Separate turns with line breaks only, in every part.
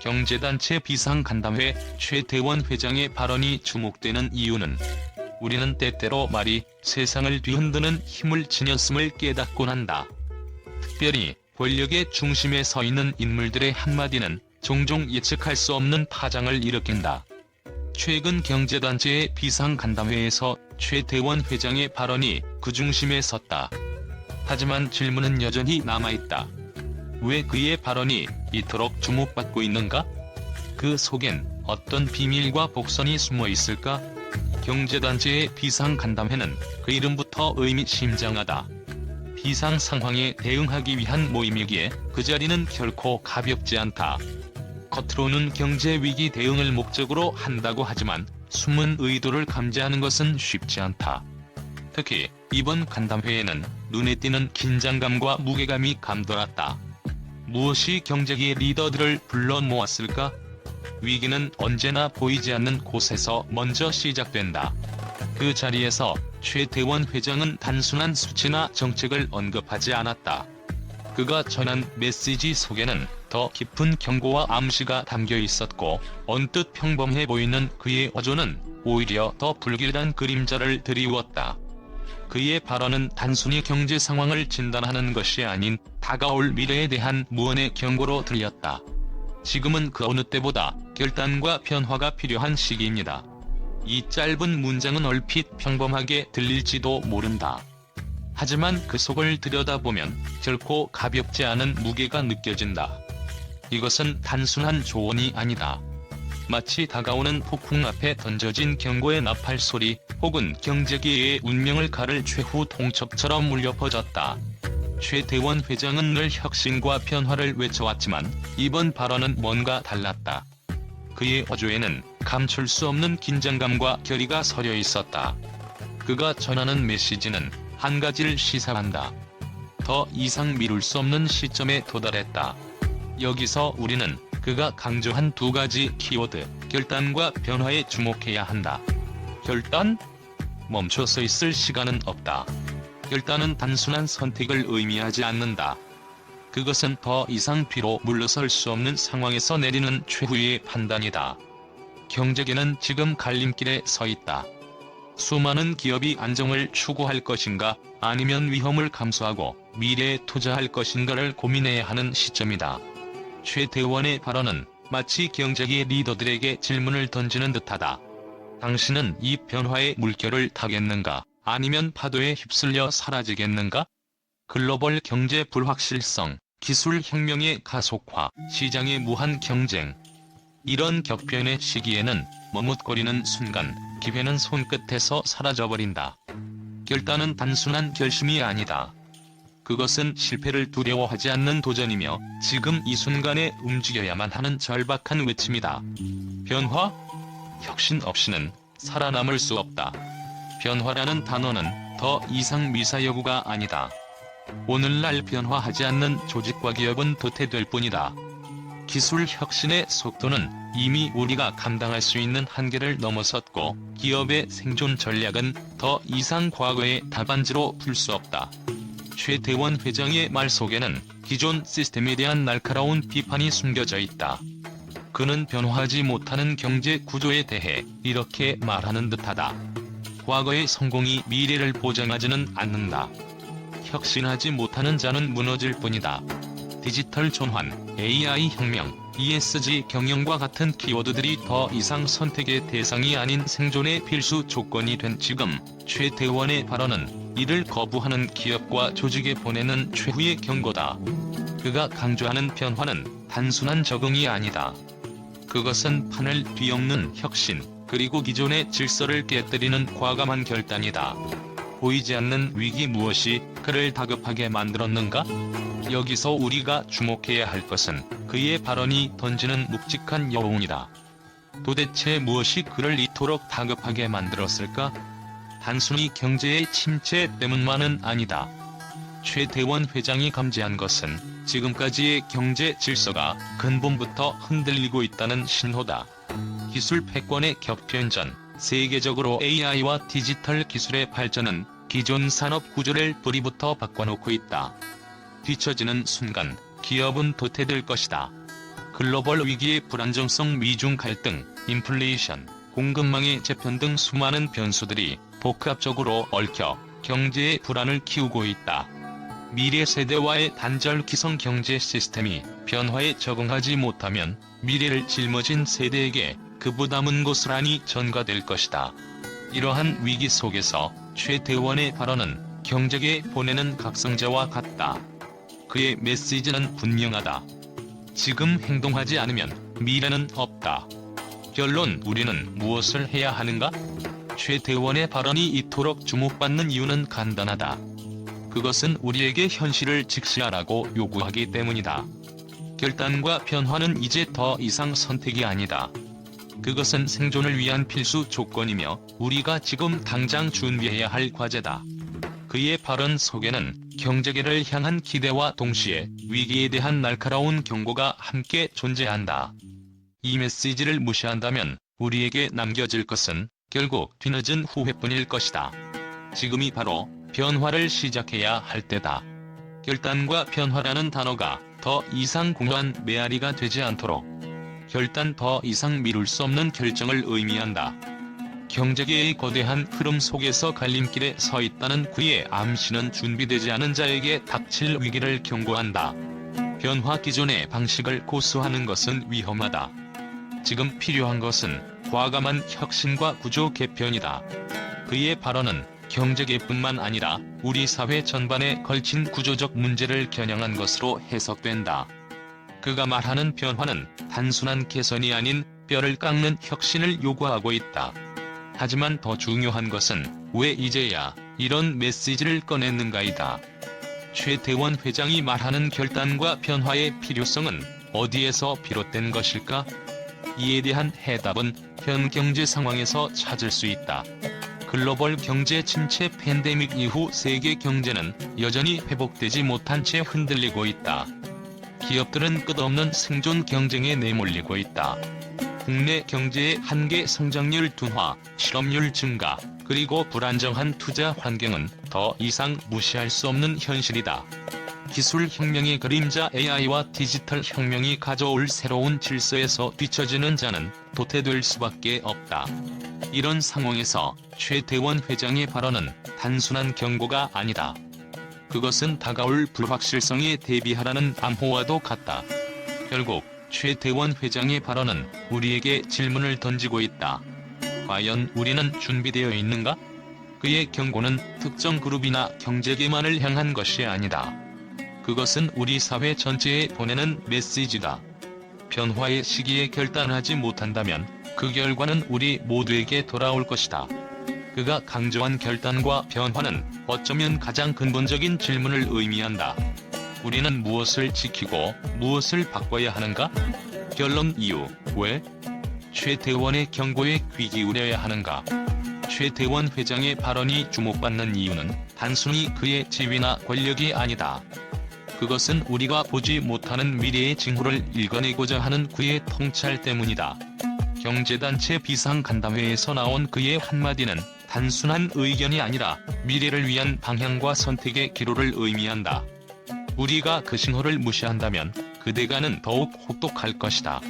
경제단체 비상간담회 최태원 회장의 발언이 주목되는 이유는 우리는 때때로 말이 세상을 뒤흔드는 힘을 지녔음을 깨닫곤 한다. 특별히 권력의 중심에 서 있는 인물들의 한마디는 종종 예측할 수 없는 파장을 일으킨다. 최근 경제단체의 비상간담회에서 최태원 회장의 발언이 그 중심에 섰다. 하지만 질문은 여전히 남아있다. 왜 그의 발언이 이토록 주목받고 있는가? 그 속엔 어떤 비밀과 복선이 숨어 있을까? 경제단체의 비상간담회는 그 이름부터 의미심장하다. 비상 상황에 대응하기 위한 모임이기에 그 자리는 결코 가볍지 않다. 겉으로는 경제위기 대응을 목적으로 한다고 하지만 숨은 의도를 감지하는 것은 쉽지 않다. 특히 이번 간담회에는 눈에 띄는 긴장감과 무게감이 감돌았다. 무엇이 경제계의 리더들을 불러 모았을까? 위기는 언제나 보이지 않는 곳에서 먼저 시작된다. 그 자리에서 최태원 회장은 단순한 수치나 정책을 언급하지 않았다. 그가 전한 메시지 속에는 더 깊은 경고와 암시가 담겨 있었고, 언뜻 평범해 보이는 그의 어조는 오히려 더 불길한 그림자를 드리웠다. 그의 발언은 단순히 경제 상황을 진단하는 것이 아닌 다가올 미래에 대한 무언의 경고로 들렸다. 지금은 그 어느 때보다 결단과 변화가 필요한 시기입니다. 이 짧은 문장은 얼핏 평범하게 들릴지도 모른다. 하지만 그 속을 들여다보면 결코 가볍지 않은 무게가 느껴진다. 이것은 단순한 조언이 아니다. 마치 다가오는 폭풍 앞에 던져진 경고의 나팔 소리, 혹은 경제계의 운명을 가를 최후 통첩처럼 울려 퍼졌다. 최태원 회장은 늘 혁신과 변화를 외쳐왔지만 이번 발언은 뭔가 달랐다. 그의 어조에는 감출 수 없는 긴장감과 결의가 서려 있었다. 그가 전하는 메시지는 한 가지를 시사한다. 더 이상 미룰 수 없는 시점에 도달했다. 여기서 우리는 그가 강조한 두 가지 키워드, 결단과 변화에 주목해야 한다. 결단? 멈춰서 있을 시간은 없다. 결단은 단순한 선택을 의미하지 않는다. 그것은 더 이상 뒤로 물러설 수 없는 상황에서 내리는 최후의 판단이다. 경제계는 지금 갈림길에 서 있다. 수많은 기업이 안정을 추구할 것인가, 아니면 위험을 감수하고 미래에 투자할 것인가를 고민해야 하는 시점이다. 최태원의 발언은 마치 경제계 리더들에게 질문을 던지는 듯하다. 당신은 이 변화의 물결을 타겠는가, 아니면 파도에 휩쓸려 사라지겠는가? 글로벌 경제 불확실성, 기술 혁명의 가속화, 시장의 무한 경쟁. 이런 격변의 시기에는 머뭇거리는 순간, 기회는 손끝에서 사라져버린다. 결단은 단순한 결심이 아니다. 그것은 실패를 두려워하지 않는 도전이며 지금 이 순간에 움직여야만 하는 절박한 외침이다. 변화? 혁신 없이는 살아남을 수 없다. 변화라는 단어는 더 이상 미사여구가 아니다. 오늘날 변화하지 않는 조직과 기업은 도태될 뿐이다. 기술 혁신의 속도는 이미 우리가 감당할 수 있는 한계를 넘어섰고, 기업의 생존 전략은 더 이상 과거의 답안지로 풀 수 없다. 최태원 회장의 말 속에는 기존 시스템에 대한 날카로운 비판이 숨겨져 있다. 그는 변화하지 못하는 경제 구조에 대해 이렇게 말하는 듯하다. 과거의 성공이 미래를 보장하지는 않는다. 혁신하지 못하는 자는 무너질 뿐이다. 디지털 전환, AI 혁명, ESG 경영과 같은 키워드들이 더 이상 선택의 대상이 아닌 생존의 필수 조건이 된 지금, 최태원의 발언은 이를 거부하는 기업과 조직에 보내는 최후의 경고다. 그가 강조하는 변화는 단순한 적응이 아니다. 그것은 판을 뒤엎는 혁신, 그리고 기존의 질서를 깨뜨리는 과감한 결단이다. 보이지 않는 위기 무엇이 그를 다급하게 만들었는가? 여기서 우리가 주목해야 할 것은 그의 발언이 던지는 묵직한 여운이다. 도대체 무엇이 그를 이토록 다급하게 만들었을까? 단순히 경제의 침체 때문만은 아니다. 최태원 회장이 감지한 것은 지금까지의 경제 질서가 근본부터 흔들리고 있다는 신호다. 기술 패권의 격변전, 세계적으로 AI와 디지털 기술의 발전은 기존 산업 구조를 뿌리부터 바꿔놓고 있다. 뒤처지는 순간 기업은 도태될 것이다. 글로벌 위기의 불안정성, 미중 갈등, 인플레이션, 공급망의 재편 등 수많은 변수들이 복합적으로 얽혀 경제의 불안을 키우고 있다. 미래 세대와의 단절 기성 경제 시스템이 변화에 적응하지 못하면 미래를 짊어진 세대에게 그 부담은 고스란히 전가될 것이다. 이러한 위기 속에서 최태원의 발언은 경제계에 보내는 각성제와 같다. 그의 메시지는 분명하다. 지금 행동하지 않으면 미래는 없다. 결론, 우리는 무엇을 해야 하는가? 최태원의 발언이 이토록 주목받는 이유는 간단하다. 그것은 우리에게 현실을 직시하라고 요구하기 때문이다. 결단과 변화는 이제 더 이상 선택이 아니다. 그것은 생존을 위한 필수 조건이며 우리가 지금 당장 준비해야 할 과제다. 그의 발언 속에는 경제계를 향한 기대와 동시에 위기에 대한 날카로운 경고가 함께 존재한다. 이 메시지를 무시한다면 우리에게 남겨질 것은 결국 뒤늦은 후회뿐일 것이다. 지금이 바로 변화를 시작해야 할 때다. 결단과 변화라는 단어가 더 이상 공허한 메아리가 되지 않도록 결단, 더 이상 미룰 수 없는 결정을 의미한다. 경제계의 거대한 흐름 속에서 갈림길에 서 있다는 그의 암시는 준비되지 않은 자에게 닥칠 위기를 경고한다. 변화, 기존의 방식을 고수하는 것은 위험하다. 지금 필요한 것은 과감한 혁신과 구조 개편이다. 그의 발언은 경제계뿐만 아니라 우리 사회 전반에 걸친 구조적 문제를 겨냥한 것으로 해석된다. 그가 말하는 변화는 단순한 개선이 아닌 뼈를 깎는 혁신을 요구하고 있다. 하지만 더 중요한 것은 왜 이제야 이런 메시지를 꺼냈는가이다. 최태원 회장이 말하는 결단과 변화의 필요성은 어디에서 비롯된 것일까? 이에 대한 해답은 현 경제 상황에서 찾을 수 있다. 글로벌 경제 침체, 팬데믹 이후 세계 경제는 여전히 회복되지 못한 채 흔들리고 있다. 기업들은 끝없는 생존 경쟁에 내몰리고 있다. 국내 경제의 한계, 성장률 둔화, 실업률 증가, 그리고 불안정한 투자 환경은 더 이상 무시할 수 없는 현실이다. 기술 혁명의 그림자, AI와 디지털 혁명이 가져올 새로운 질서에서 뒤처지는 자는 도태될 수밖에 없다. 이런 상황에서 최태원 회장의 발언은 단순한 경고가 아니다. 그것은 다가올 불확실성에 대비하라는 암호와도 같다. 결국 최태원 회장의 발언은 우리에게 질문을 던지고 있다. 과연 우리는 준비되어 있는가? 그의 경고는 특정 그룹이나 경제계만을 향한 것이 아니다. 그것은 우리 사회 전체에 보내는 메시지다. 변화의 시기에 결단하지 못한다면 그 결과는 우리 모두에게 돌아올 것이다. 그가 강조한 결단과 변화는 어쩌면 가장 근본적인 질문을 의미한다. 우리는 무엇을 지키고 무엇을 바꿔야 하는가? 결론, 이유, 왜? 최태원의 경고에 귀 기울여야 하는가? 최태원 회장의 발언이 주목받는 이유는 단순히 그의 지위나 권력이 아니다. 그것은 우리가 보지 못하는 미래의 징후를 읽어내고자 하는 그의 통찰 때문이다. 경제단체 비상간담회에서 나온 그의 한마디는 단순한 의견이 아니라 미래를 위한 방향과 선택의 기로를 의미한다. 우리가 그 신호를 무시한다면 그 대가는 더욱 혹독할 것이다.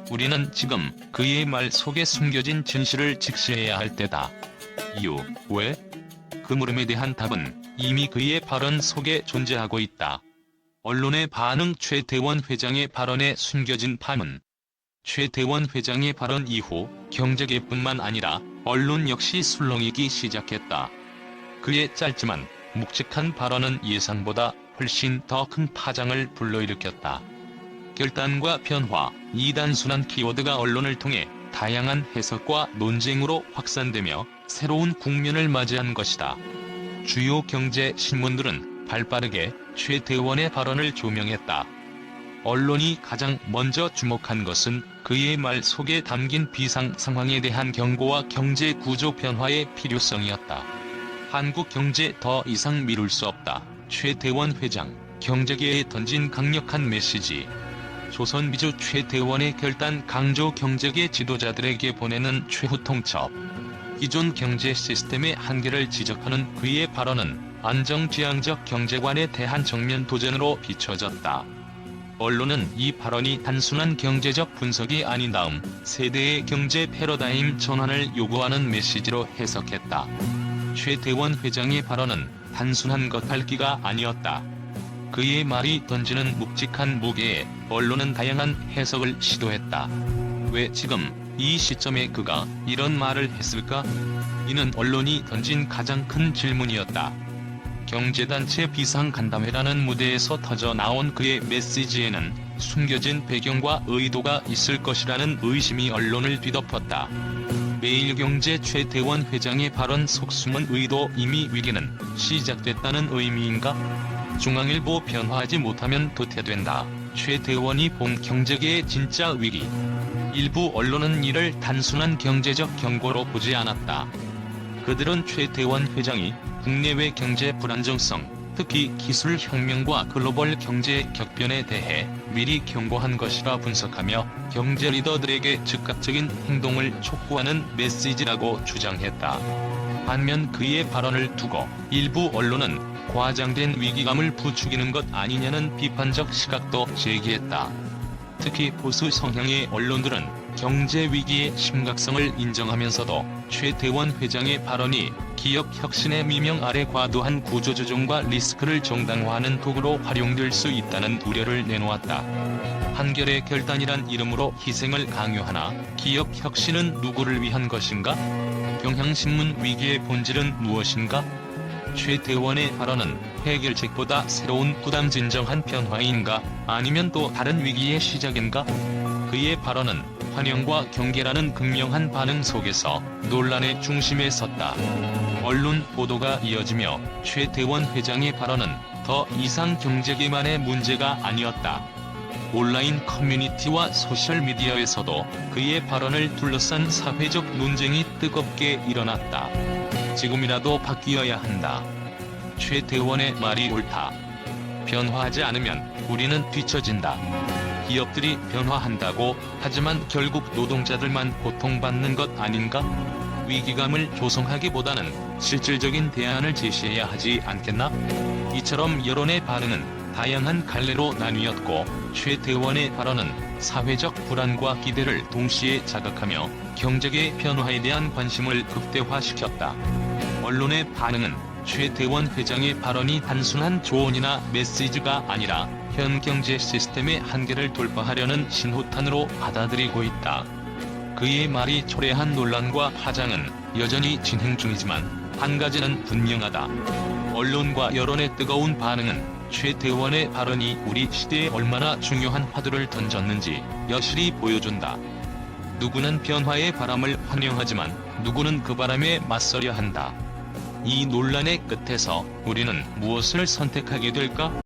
우리는 지금 그의 말 속에 숨겨진 진실을 직시해야 할 때다. 이유, 왜? 그 물음에 대한 답은 이미 그의 발언 속에 존재하고 있다. 언론의 반응, 최태원 회장의 발언에 숨겨진 파문. 최태원 회장의 발언 이후 경제계뿐만 아니라 언론 역시 술렁이기 시작했다. 그의 짧지만 묵직한 발언은 예상보다 훨씬 더 큰 파장을 불러일으켰다. 결단과 변화, 이 단순한 키워드가 언론을 통해 다양한 해석과 논쟁으로 확산되며 새로운 국면을 맞이한 것이다. 주요 경제 신문들은 발빠르게 최태원의 발언을 조명했다. 언론이 가장 먼저 주목한 것은 그의 말 속에 담긴 비상 상황에 대한 경고와 경제 구조 변화의 필요성이었다. 한국 경제 더 이상 미룰 수 없다. 최태원 회장, 경제계에 던진 강력한 메시지. 조선미주 최태원의 결단 강조, 경제계 지도자들에게 보내는 최후 통첩. 기존 경제 시스템의 한계를 지적하는 그의 발언은 안정지향적 경제관에 대한 정면 도전으로 비춰졌다. 언론은 이 발언이 단순한 경제적 분석이 아닌 다음 세대의 경제 패러다임 전환을 요구하는 메시지로 해석했다. 최태원 회장의 발언은 단순한 겉핥기가 아니었다. 그의 말이 던지는 묵직한 무게에 언론은 다양한 해석을 시도했다. 왜 지금 이 시점에 그가 이런 말을 했을까? 이는 언론이 던진 가장 큰 질문이었다. 경제단체 비상간담회라는 무대에서 터져 나온 그의 메시지에는 숨겨진 배경과 의도가 있을 것이라는 의심이 언론을 뒤덮었다. 매일경제 최태원 회장의 발언 속 숨은 의도, 이미 위기는 시작됐다는 의미인가? 중앙일보 변화하지 못하면 도태된다. 최태원이 본 경제계의 진짜 위기. 일부 언론은 이를 단순한 경제적 경고로 보지 않았다. 그들은 최태원 회장이 국내외 경제 불안정성, 특히 기술 혁명과 글로벌 경제 격변에 대해 미리 경고한 것이라 분석하며 경제 리더들에게 즉각적인 행동을 촉구하는 메시지라고 주장했다. 반면 그의 발언을 두고 일부 언론은 과장된 위기감을 부추기는 것 아니냐는 비판적 시각도 제기했다. 특히 보수 성향의 언론들은 경제 위기의 심각성을 인정하면서도 최태원 회장의 발언이 기업 혁신의 미명 아래 과도한 구조조정과 리스크를 정당화하는 도구로 활용될 수 있다는 우려를 내놓았다. 한결의 결단이란 이름으로 희생을 강요하나 기업 혁신은 누구를 위한 것인가? 경향신문 위기의 본질은 무엇인가? 최태원의 발언은 해결책보다 새로운 부담 진정한 변화인가? 아니면 또 다른 위기의 시작인가? 그의 발언은 환영과 경계라는 극명한 반응 속에서 논란의 중심에 섰다. 언론 보도가 이어지며 최태원 회장의 발언은 더 이상 경제계만의 문제가 아니었다. 온라인 커뮤니티와 소셜미디어에서도 그의 발언을 둘러싼 사회적 논쟁이 뜨겁게 일어났다. 지금이라도 바뀌어야 한다. 최태원의 말이 옳다. 변화하지 않으면 우리는 뒤처진다. 기업들이 변화한다고 하지만 결국 노동자들만 고통받는 것 아닌가? 위기감을 조성하기보다는 실질적인 대안을 제시해야 하지 않겠나? 이처럼 여론의 반응은 다양한 갈래로 나뉘었고 최태원의 발언은 사회적 불안과 기대를 동시에 자극하며 경제계 변화에 대한 관심을 극대화시켰다. 언론의 반응은 최태원 회장의 발언이 단순한 조언이나 메시지가 아니라 현 경제 시스템의 한계를 돌파하려는 신호탄으로 받아들이고 있다. 그의 말이 초래한 논란과 파장은 여전히 진행 중이지만 한 가지는 분명하다. 언론과 여론의 뜨거운 반응은 최태원의 발언이 우리 시대에 얼마나 중요한 화두를 던졌는지 여실히 보여준다. 누구는 변화의 바람을 환영하지만 누구는 그 바람에 맞서려 한다. 이 논란의 끝에서 우리는 무엇을 선택하게 될까?